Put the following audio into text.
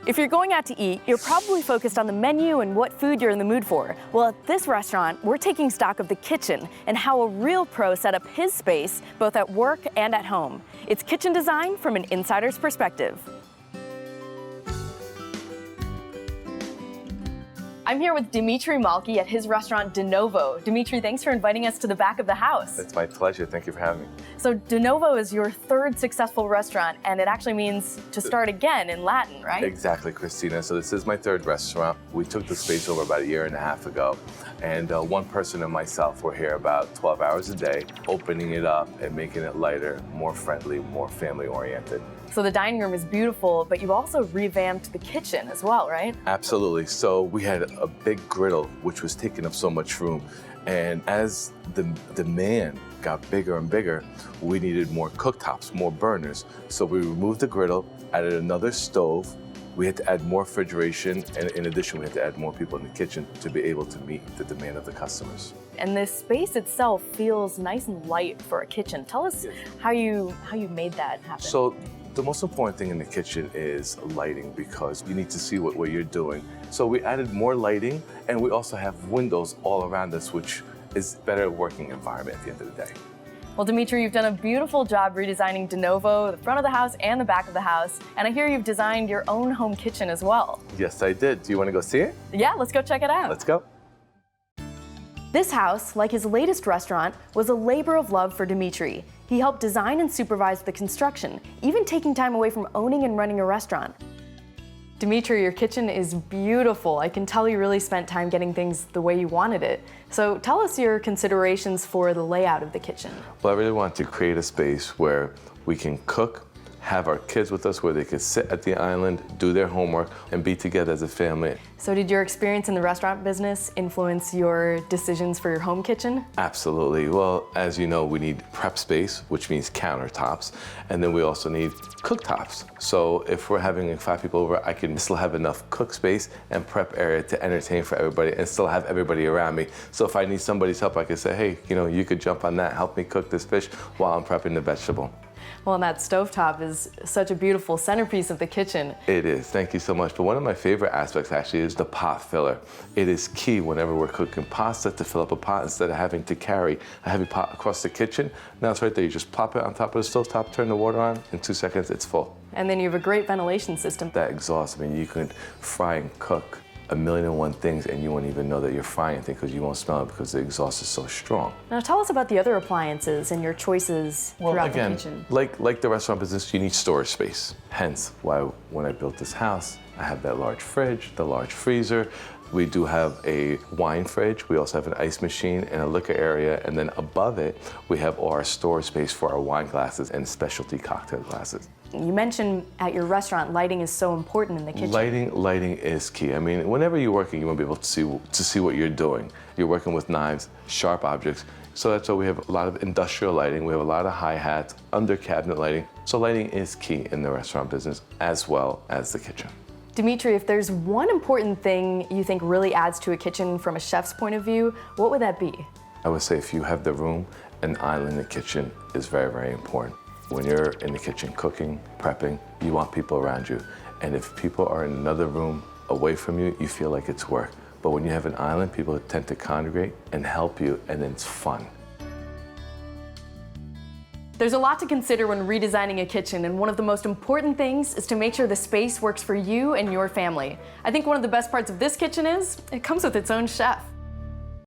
If you're going out to eat, you're probably focused on the menu and what food you're in the mood for. Well, at this restaurant, we're taking stock of the kitchen and how a real pro set up his space, both at work and at home. It's kitchen design from an insider's perspective. I'm here with Dimitri Malki at his restaurant De Novo. Dimitri, thanks for inviting us to the back of the house. It's my pleasure. Thank you for having me. So De Novo is your third successful restaurant, and it actually means to start again in Latin, right? Exactly, Christina. So this is my third restaurant. We took the space over about 1.5 years ago, and one person and myself were here about 12 hours a day, opening it up and making it lighter, more friendly, more family-oriented. So the dining room is beautiful, but you also revamped the kitchen as well, right? Absolutely. So we had a big griddle, which was taking up so much room. And as the demand got bigger and bigger, we needed more cooktops, more burners. So we removed the griddle, added another stove. We had to add more refrigeration, and in addition, we had to add more people in the kitchen to be able to meet the demand of the customers. And this space itself feels nice and light for a kitchen. Tell us how you made that happen. So the most important thing in the kitchen is lighting, because you need to see what you're doing. So we added more lighting, and we also have windows all around us, which is better working environment at the end of the day. Well, Dimitri, you've done a beautiful job redesigning De Novo, the front of the house and the back of the house. And I hear you've designed your own home kitchen as well. Yes, I did. Do you want to go see it? Yeah, let's go check it out. Let's go. This house, like his latest restaurant, was a labor of love for Dimitri. He helped design and supervise the construction, even taking time away from owning and running a restaurant. Dimitri, your kitchen is beautiful. I can tell you really spent time getting things the way you wanted it. So tell us your considerations for the layout of the kitchen. Well, I really want to create a space where we can cook, have our kids with us, where they could sit at the island, do their homework, and be together as a family. So did your experience in the restaurant business influence your decisions for your home kitchen? Absolutely. Well, as you know, we need prep space, which means countertops, and then we also need cooktops. So if we're having 5 people over, I can still have enough cook space and prep area to entertain for everybody and still have everybody around me. So if I need somebody's help, I can say, hey, you could jump on that, help me cook this fish while I'm prepping the vegetable. Well, and that stovetop is such a beautiful centerpiece of the kitchen. It is, thank you so much. But one of my favorite aspects actually is the pot filler. It is key whenever we're cooking pasta to fill up a pot instead of having to carry a heavy pot across the kitchen. Now it's right there, you just plop it on top of the stovetop, turn the water on, in 2 seconds it's full. And then you have a great ventilation system. That exhaust, you can fry and cook 1,000,001 things and you won't even know that you're frying anything because you won't smell it because the exhaust is so strong. Now tell us about the other appliances and your choices throughout the kitchen. Like the restaurant business, you need storage space. Hence why when I built this house, I have that large fridge, the large freezer. We do have a wine fridge. We also have an ice machine and a liquor area. And then above it, we have our storage space for our wine glasses and specialty cocktail glasses. You mentioned at your restaurant, lighting is so important in the kitchen. Lighting is key. Whenever you're working, you want to be able to see what you're doing. You're working with knives, sharp objects. So that's why we have a lot of industrial lighting. We have a lot of hi-hats, under cabinet lighting. So lighting is key in the restaurant business as well as the kitchen. Dimitri, if there's one important thing you think really adds to a kitchen from a chef's point of view, what would that be? I would say if you have the room, an island in the kitchen is very, very important. When you're in the kitchen cooking, prepping, you want people around you. And if people are in another room away from you, you feel like it's work. But when you have an island, people tend to congregate and help you, and then it's fun. There's a lot to consider when redesigning a kitchen, and one of the most important things is to make sure the space works for you and your family. I think one of the best parts of this kitchen is it comes with its own chef.